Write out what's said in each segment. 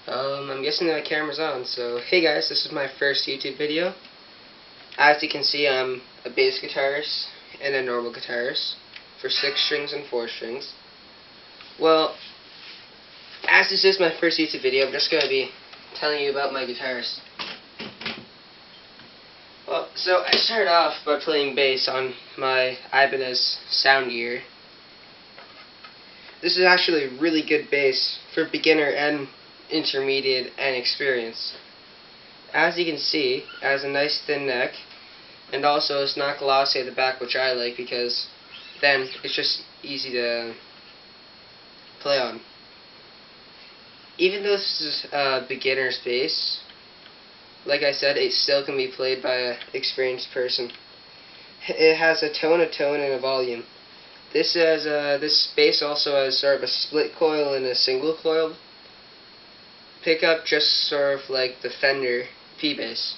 I'm guessing that camera's on, so hey guys, this is my first YouTube video. As you can see, I'm a bass guitarist and a normal guitarist for 6 strings and 4 strings. Well, as this is my first YouTube video, I'm just going to be telling you about my guitars. Well, so I started off by playing bass on my Ibanez Sound Gear. This is actually a really good bass for beginner and intermediate and experienced. As you can see, it has a nice thin neck, and also it's not glossy at the back, which I like because then it's just easy to play on. Even though this is a beginner's bass, like I said, it still can be played by an experienced person. It has a tone, and a volume. This bass also has sort of a split coil and a single coil pickup, just sort of like the Fender P-Bass.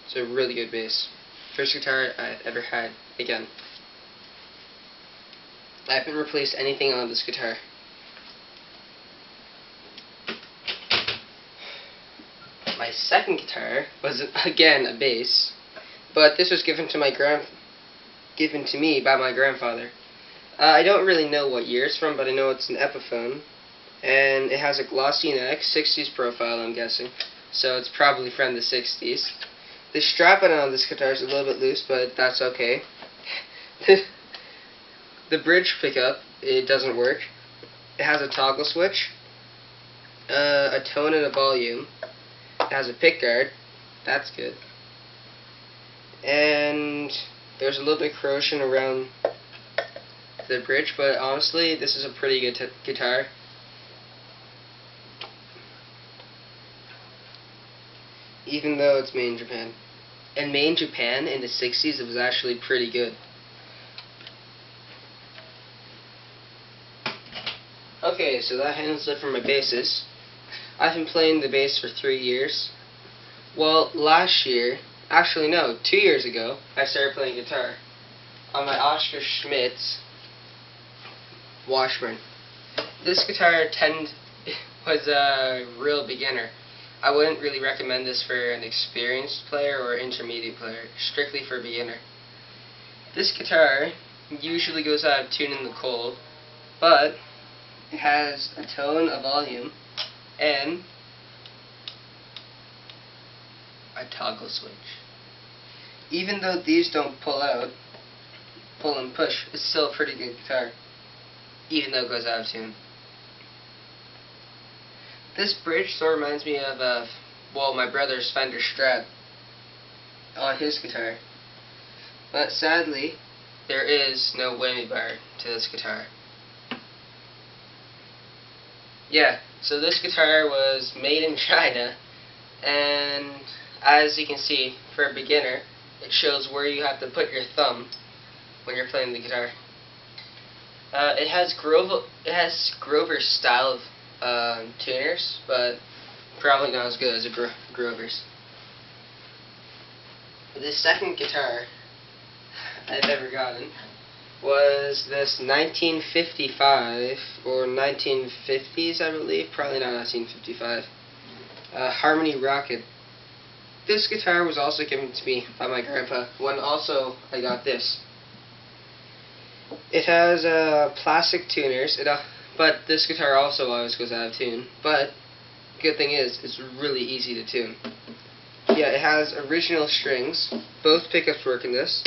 It's a really good bass. First guitar I've ever had. Again, I haven't replaced anything on this guitar. My second guitar was again a bass, but this was given to me by my grandfather. I don't really know what year it's from, but I know it's an Epiphone, and it has a glossy neck, 60s profile, I'm guessing, so it's probably from the 60s. The strap on this guitar is a little bit loose, but that's okay. The bridge pickup, it doesn't work. It has a toggle switch, a tone and a volume. It has a pick guard, that's good. And there's a little bit of corrosion around the bridge, but honestly, this is a pretty good guitar. Even though it's made in Japan. And made in Japan in the 60s, it was actually pretty good. Okay, so that handles it for my basses. I've been playing the bass for 3 years. Well, last year, actually no, 2 years ago, I started playing guitar on my Oscar Schmidt Washburn. This guitar was a real beginner. I wouldn't really recommend this for an experienced player or intermediate player, strictly for a beginner. This guitar usually goes out of tune in the cold, but it has a tone, a volume, and a toggle switch. Even though these don't pull and push, it's still a pretty good guitar, even though it goes out of tune. This bridge sort of reminds me of, my brother's Fender Strat on his guitar. But sadly, there is no whammy bar to this guitar. Yeah, so this guitar was made in China, and as you can see, for a beginner, it shows where you have to put your thumb when you're playing the guitar. It has Grover's style of tuners, but probably not as good as a Grover's. The second guitar I've ever gotten was this 1955 or 1950s, I believe, probably not 1955, Harmony Rocket. This guitar was also given to me by my grandpa when also I got this. It has plastic tuners, but this guitar also always goes out of tune. But the good thing is, it's really easy to tune. Yeah, it has original strings. Both pickups work in this.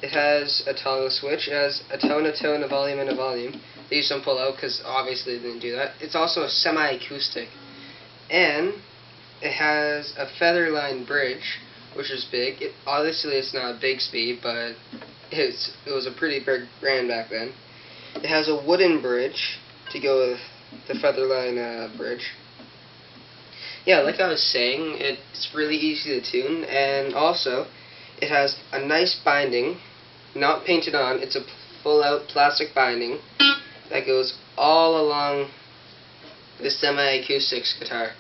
It has a toggle switch. It has a tone, a volume, and a volume. These don't pull out because obviously they didn't do that. It's also a semi-acoustic. And it has a featherline bridge, which is big. Obviously it's not a big speed, but it was a pretty big brand back then. It has a wooden bridge to go with the featherline bridge. Yeah, like I was saying, it's really easy to tune, and also It has a nice binding, not painted on. It's a full-out plastic binding that goes all along the semi-acoustics guitar.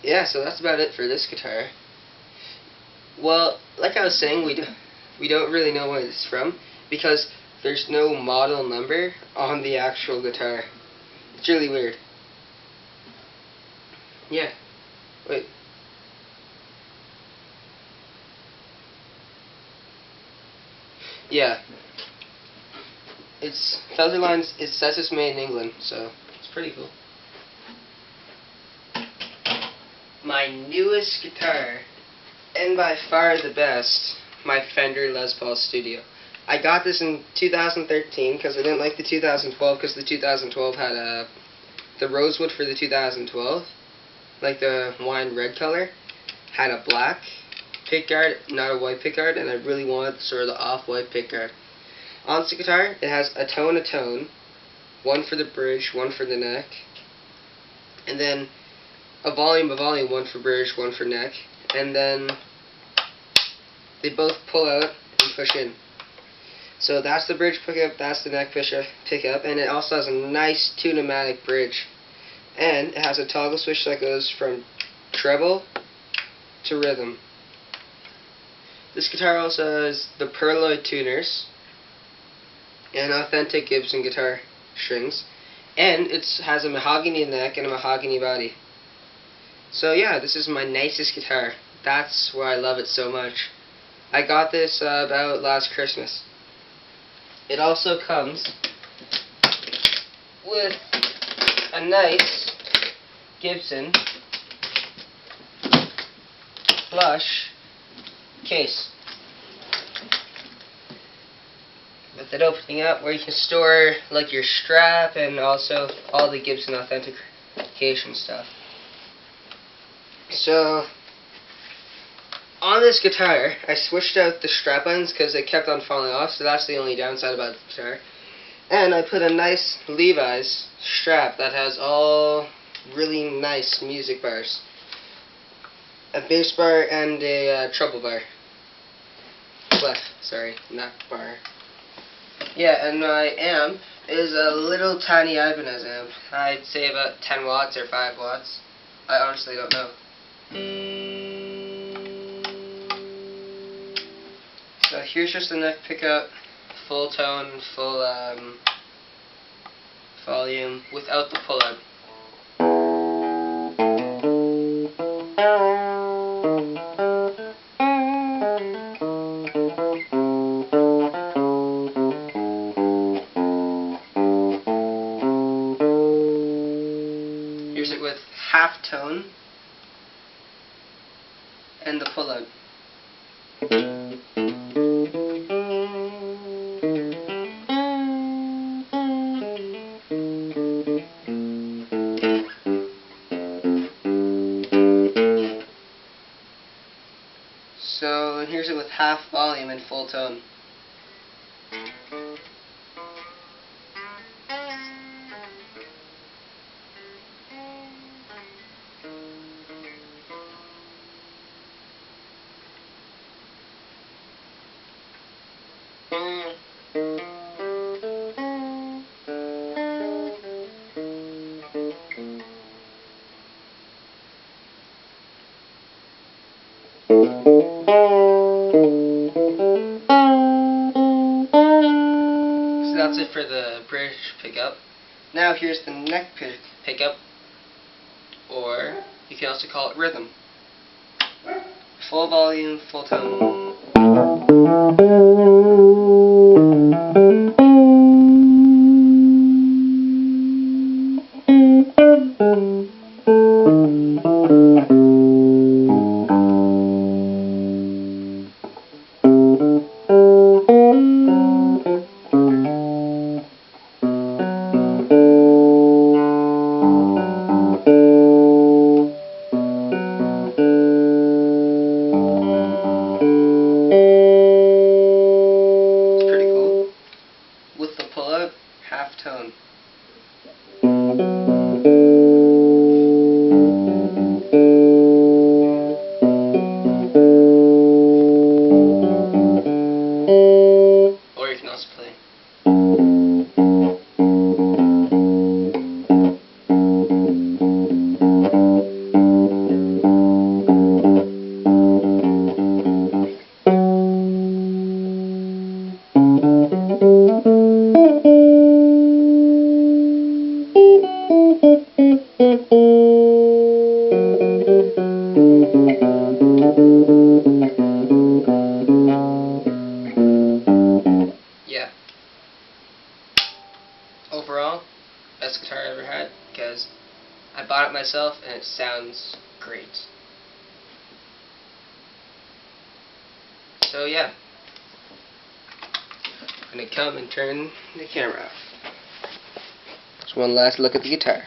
Yeah, so that's about it for this guitar. Well, like I was saying, we don't really know what it's from because there's no model number on the actual guitar. It's really weird. Yeah. Wait. Yeah. It's Featherlines. It says it's made in England, so it's pretty cool. My newest guitar, and by far the best, my Fender Les Paul Studio. I got this in 2013 because I didn't like the 2012 because the 2012 had the rosewood for the 2012, like the wine red color, had a black pickguard, not a white pickguard, and I really wanted sort of the off-white pickguard. On this guitar, it has a tone, one for the bridge, one for the neck, and then a volume, one for bridge, one for neck, and then they both pull out and push in. So that's the bridge pickup, that's the neck pickup, and it also has a nice tune-o-matic bridge. And it has a toggle switch that goes from treble to rhythm. This guitar also has the Perloy tuners and authentic Gibson guitar strings, and it has a mahogany neck and a mahogany body. So yeah, this is my nicest guitar. That's why I love it so much. I got this about last Christmas. It also comes with a nice Gibson plush case with it opening up where you can store like your strap and also all the Gibson authentication stuff. So on this guitar, I switched out the strap ends because they kept on falling off, so that's the only downside about the guitar. And I put a nice Levi's strap that has all really nice music bars. A bass bar and a treble bar. Clef, sorry, not bar. Yeah, and my amp is a little tiny Ibanez amp. I'd say about 10 watts or 5 watts. I honestly don't know. So here's just the neck pickup, full tone, full volume, without the pull-out. Here's it with half tone and the pull-out. So, and here's it with half volume and full tone. So that's it for the bridge pickup. Now here's the neck pickup, or you can also call it rhythm. Full volume, full tone. taught it myself, and it sounds great. So yeah, I'm going to come and turn the camera off. Just one last look at the guitar.